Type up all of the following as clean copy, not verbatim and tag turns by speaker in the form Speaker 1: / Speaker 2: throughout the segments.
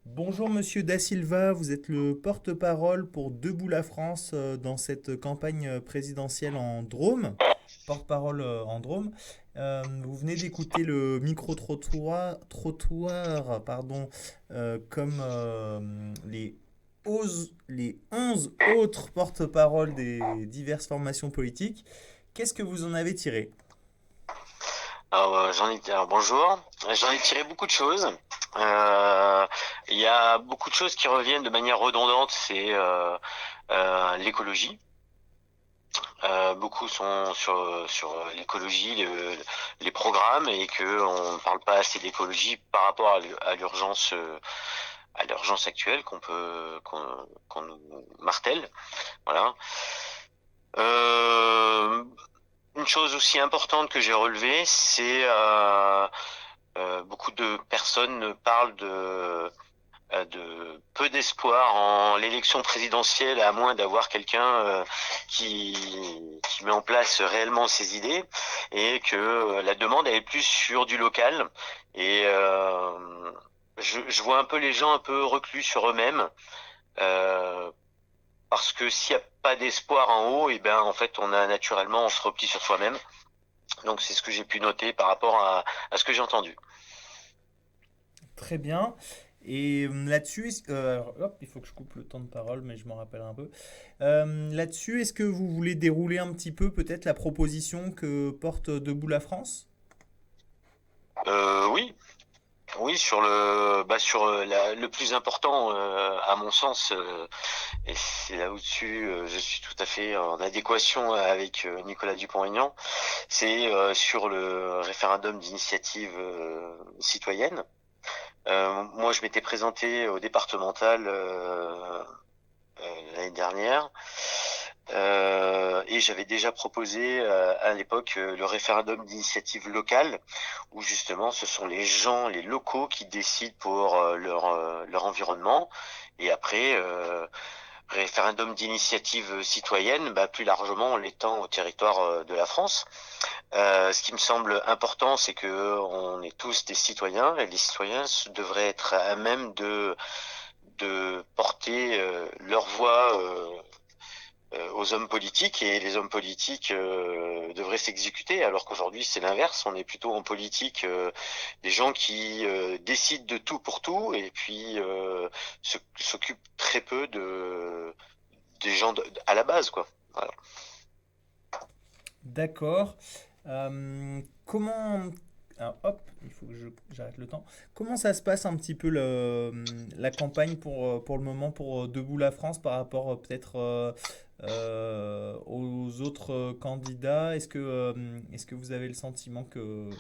Speaker 1: Bonjour Monsieur Da Silva, vous êtes le porte-parole pour Debout la France dans cette campagne présidentielle en Drôme, porte-parole en Drôme. Vous venez d'écouter le micro-trottoir, pardon, comme les 11 autres porte-paroles des diverses formations politiques. Qu'est-ce que vous en avez tiré?
Speaker 2: Alors, bonjour. J'en ai tiré beaucoup de choses. Euh, Il y a beaucoup de choses qui reviennent de manière redondante. C'est l'écologie. Beaucoup sont sur l'écologie, les programmes, et que on ne parle pas assez d'écologie par rapport à l'urgence actuelle qu'on nous martèle. Voilà. Euh, une chose aussi importante que j'ai relevée, c'est beaucoup de personnes parlent de peu d'espoir en l'élection présidentielle, à moins d'avoir quelqu'un qui met en place réellement ses idées, et que la demande elle est plus sur du local. Et je vois un peu les gens un peu reclus sur eux-mêmes, euh, parce que s'il n'y a pas d'espoir en haut, et ben en fait on se replie sur soi-même. Donc c'est ce que j'ai pu noter par rapport à ce que j'ai entendu.
Speaker 1: Très bien. Et là-dessus, alors, hop, il faut que je coupe le temps de parole, mais je m'en rappelle un peu. Là-dessus, est-ce que vous voulez dérouler un petit peu peut-être la proposition que porte Debout la France?
Speaker 2: Oui, oui, sur le plus important, à mon sens, et c'est là au-dessus, je suis tout à fait en adéquation avec Nicolas Dupont-Aignan, c'est sur le référendum d'initiative citoyenne. Moi, je m'étais présenté au départemental l'année dernière. Et j'avais déjà proposé à l'époque le référendum d'initiative locale, où justement ce sont les gens, les locaux qui décident pour leur environnement. Et après, référendum d'initiative citoyenne, bah, plus largement on l'étend au territoire de la France. Ce qui me semble important, c'est que on est tous des citoyens, et les citoyens devraient être à même de porter leur voix aux hommes politiques, et les hommes politiques devraient s'exécuter, alors qu'aujourd'hui c'est l'inverse. On est plutôt en politique des gens qui décident de tout pour tout, et puis s'occupent très peu des gens à la base, quoi. Voilà.
Speaker 1: D'accord. Comment... Alors, hop, il faut que j'arrête le temps. Comment ça se passe un petit peu la campagne pour le moment pour Debout la France par rapport peut-être aux autres candidats? Est-ce que vous avez le sentiment qu'il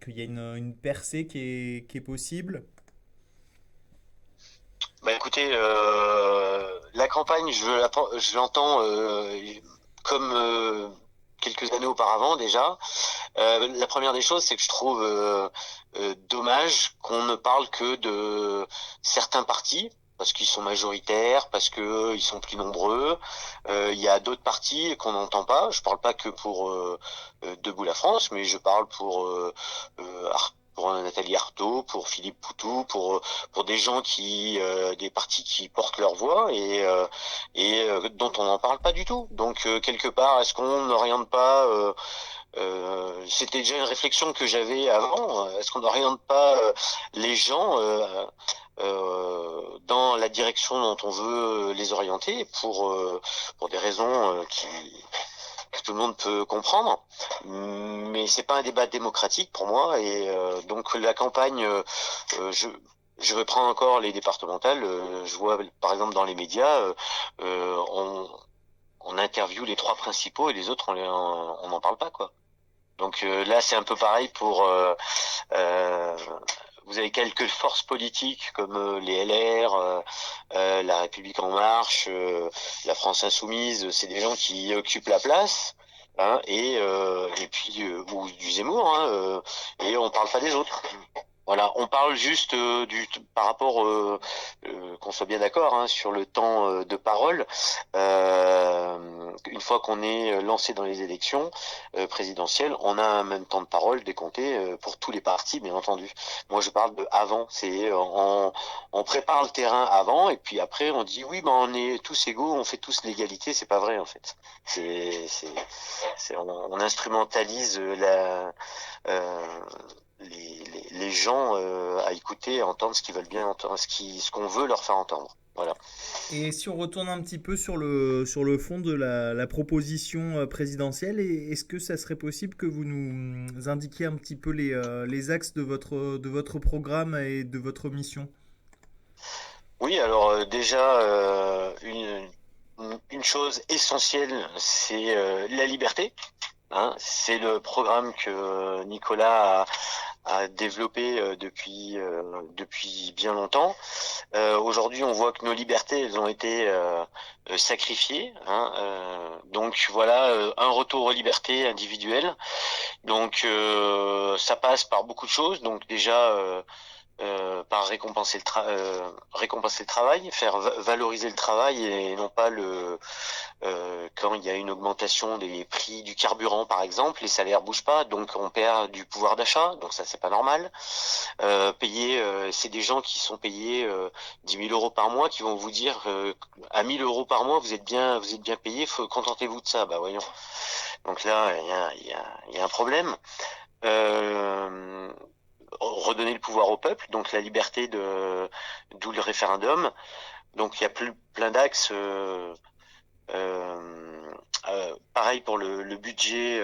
Speaker 1: y a une percée qui est possible?
Speaker 2: Bah écoutez, la campagne, je l'entends comme quelques années auparavant déjà. La première des choses, c'est que je trouve dommage qu'on ne parle que de certains partis, parce qu'ils sont majoritaires, parce que ils sont plus nombreux. Il y a d'autres partis qu'on n'entend pas. Je parle pas que pour Debout la France, mais je parle pour Nathalie Arthaud, pour Philippe Poutou, pour des gens des partis qui portent leur voix, et dont on n'en parle pas du tout. Donc quelque part, est-ce qu'on n'oriente pas c'était déjà une réflexion que j'avais avant. Est-ce qu'on n'oriente pas les gens dans la direction dont on veut les orienter, pour des raisons que tout le monde peut comprendre, mais c'est pas un débat démocratique pour moi. Et donc la campagne, je reprends encore les départementales. Je vois par exemple dans les médias, on interviewe les trois principaux, et les autres on n'en parle pas, quoi. Donc là, c'est un peu pareil pour. Vous avez quelques forces politiques comme les LR, la République en marche, la France insoumise. C'est des gens qui occupent la place, hein, et puis ou du Zemmour, hein, et on parle pas des autres. Voilà, on parle juste par rapport, qu'on soit bien d'accord, hein, sur le temps de parole. Une fois qu'on est lancé dans les élections présidentielles, on a un même temps de parole décompté pour tous les partis, bien entendu. Moi, je parle de avant. On prépare le terrain avant, et puis après, on dit oui, ben on est tous égaux, on fait tous l'égalité. C'est pas vrai en fait. C'est, c'est, on instrumentalise euh, les gens à écouter, à entendre ce qu'ils veulent bien entendre, ce qu'on veut leur faire entendre. Voilà.
Speaker 1: Et si on retourne un petit peu sur le fond de la proposition présidentielle, est-ce que ça serait possible que vous nous indiquiez un petit peu les axes de votre programme et de votre mission?
Speaker 2: Oui, alors déjà, une chose essentielle, c'est la liberté. Hein. C'est le programme que Nicolas a développé depuis bien longtemps. Aujourd'hui, on voit que nos libertés, elles ont été sacrifiées. Hein. Donc voilà, un retour aux libertés individuelles. Donc ça passe par beaucoup de choses. Donc déjà par récompenser le travail, faire valoriser le travail et non pas quand il y a une augmentation des prix du carburant par exemple, les salaires bougent pas, donc on perd du pouvoir d'achat, donc ça c'est pas normal. C'est des gens qui sont payés 10 000 euros par mois qui vont vous dire à 1 000 euros par mois vous êtes bien payé, contentez-vous de ça, bah voyons. Donc là il y a un problème. Euh, Redonner le pouvoir au peuple, donc la liberté d'où le référendum. Donc il y a plein d'axes. Pareil pour le budget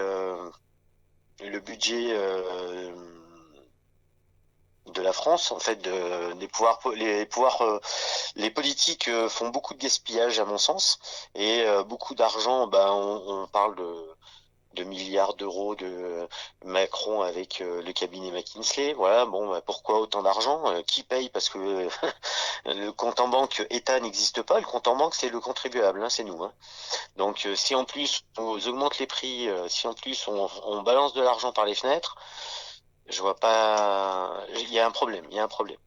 Speaker 2: de la France, en fait, les politiques font beaucoup de gaspillage à mon sens et beaucoup d'argent. Ben, on parle de milliards d'euros de Macron avec le cabinet McKinsey. Voilà, bon, bah, pourquoi autant d'argent? Qui paye? Parce que le compte en banque État n'existe pas. Le compte en banque, c'est le contribuable, hein, c'est nous. Hein. Donc, si en plus on augmente les prix, si en plus on balance de l'argent par les fenêtres, je vois pas. Il y a un problème. Il y a un problème.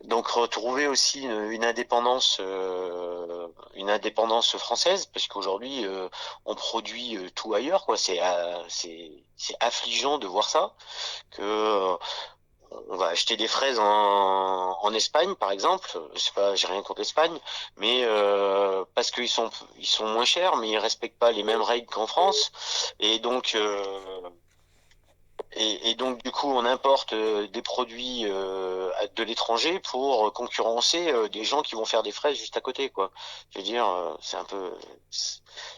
Speaker 2: Donc retrouver aussi une indépendance française, parce qu'aujourd'hui on produit tout ailleurs, quoi. C'est affligeant de voir ça, que on va acheter des fraises en Espagne, par exemple. C'est pas, j'ai rien contre l'Espagne, mais parce ils sont moins chers, mais ils respectent pas les mêmes règles qu'en France, et donc et donc, du coup, on importe des produits de l'étranger pour concurrencer des gens qui vont faire des fraises juste à côté, quoi. Je veux dire,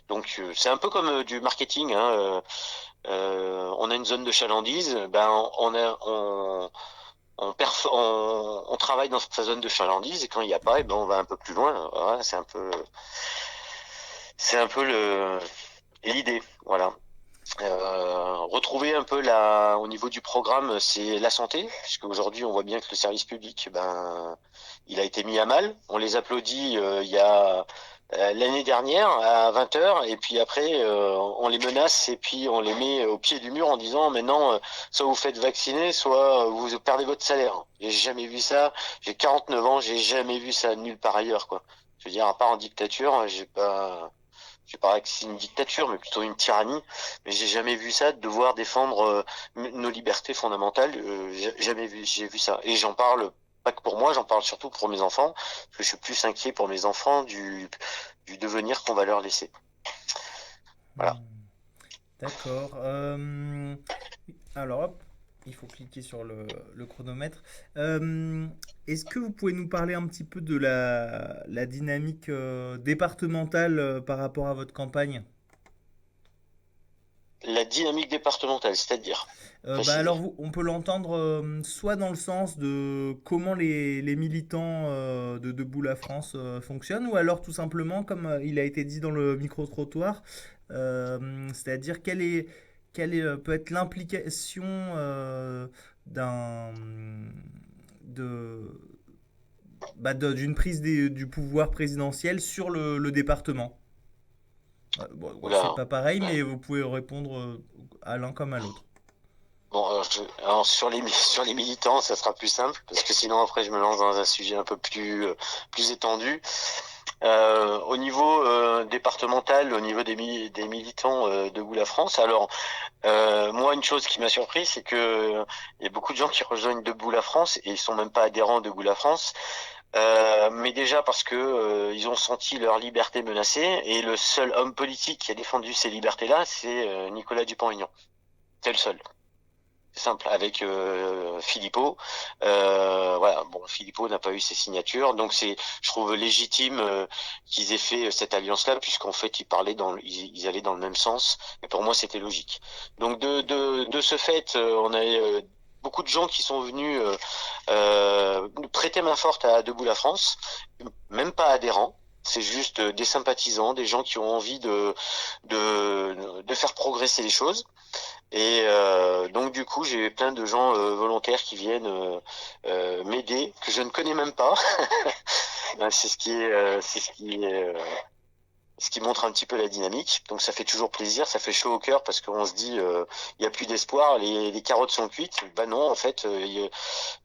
Speaker 2: donc c'est un peu comme du marketing. Hein, on a une zone de chalandise, ben on travaille dans sa zone de chalandise et quand il n'y a pas, eh ben on va un peu plus loin. Voilà, c'est un peu l'idée. Voilà. Retrouver un peu au niveau du programme, c'est la santé, puisque aujourd'hui on voit bien que le service public, ben, il a été mis à mal. On les applaudit il y a l'année dernière à 20 heures, et puis après on les menace et puis on les met au pied du mur en disant maintenant soit vous faites vacciner, soit vous perdez votre salaire. J'ai jamais vu ça. J'ai 49 ans, j'ai jamais vu ça nulle part ailleurs, quoi. Je veux dire, à part en dictature, j'ai pas que c'est une dictature, mais plutôt une tyrannie. Mais j'ai jamais vu ça, de devoir défendre nos libertés fondamentales. Jamais vu, j'ai vu ça. Et j'en parle pas que pour moi, j'en parle surtout pour mes enfants, parce que je suis plus inquiet pour mes enfants du devenir qu'on va leur laisser. Voilà.
Speaker 1: Hmm, d'accord. Alors, hop, il faut cliquer sur le chronomètre. Euh, Est-ce que vous pouvez nous parler un petit peu de la dynamique départementale par rapport à votre campagne?
Speaker 2: La dynamique départementale, c'est-à-dire,
Speaker 1: Bah
Speaker 2: préciser.
Speaker 1: alors, on peut l'entendre soit dans le sens de comment les militants de Debout la France fonctionnent, ou alors tout simplement, comme il a été dit dans le micro-trottoir, c'est-à-dire peut être l'implication d'un de, d'une prise du pouvoir présidentiel sur le département. Bon, c'est
Speaker 2: Oula.
Speaker 1: pas pareil, mais vous pouvez répondre à l'un comme à l'autre.
Speaker 2: Bon, alors sur les militants, ça sera plus simple parce que sinon après je me lance dans un sujet un peu plus étendu. Au niveau départemental, au niveau des militants Debout la France, alors moi une chose qui m'a surpris, c'est que il y a beaucoup de gens qui rejoignent Debout la France et ils sont même pas adhérents de Debout la France. Mais déjà parce que ils ont senti leur liberté menacée et le seul homme politique qui a défendu ces libertés-là, c'est Nicolas Dupont-Aignan. C'est le seul. C'est simple, avec Philippot. Voilà, bon, Philippot n'a pas eu ses signatures, donc je trouve légitime qu'ils aient fait cette alliance-là, puisqu'en fait, ils allaient dans le même sens. Et pour moi, c'était logique. Donc, de ce fait, on a beaucoup de gens qui sont venus prêter main forte à Debout la France, même pas adhérents. C'est juste des sympathisants, des gens qui ont envie de faire progresser les choses. Et donc du coup, j'ai plein de gens volontaires qui viennent m'aider, que je ne connais même pas. Ben, ce qui montre un petit peu la dynamique. Donc ça fait toujours plaisir, ça fait chaud au cœur parce qu'on se dit il y a plus d'espoir, les carottes sont cuites. Ben non, en fait, il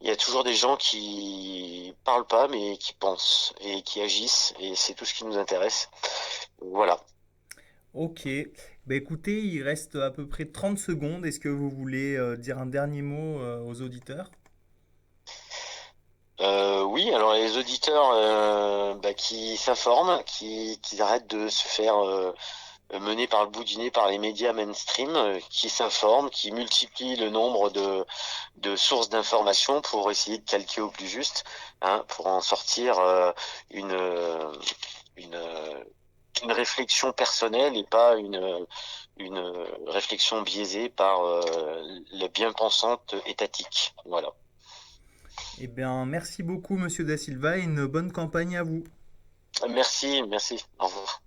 Speaker 2: y a toujours des gens qui parlent pas mais qui pensent et qui agissent et c'est tout ce qui nous intéresse. Voilà.
Speaker 1: Ok. Bah écoutez, il reste à peu près 30 secondes. Est-ce que vous voulez dire un dernier mot aux auditeurs?
Speaker 2: Oui, alors les auditeurs bah, qui s'informent, qui arrêtent de se faire mener par le bout du nez par les médias mainstream, qui s'informent, qui multiplient le nombre de sources d'informations pour essayer de calquer au plus juste, hein, pour en sortir une, euh, une réflexion personnelle et pas une réflexion biaisée par la bien-pensante étatique. Voilà.
Speaker 1: Eh bien, merci beaucoup, Monsieur Da Silva, et une bonne campagne à vous.
Speaker 2: Merci, merci. Au revoir.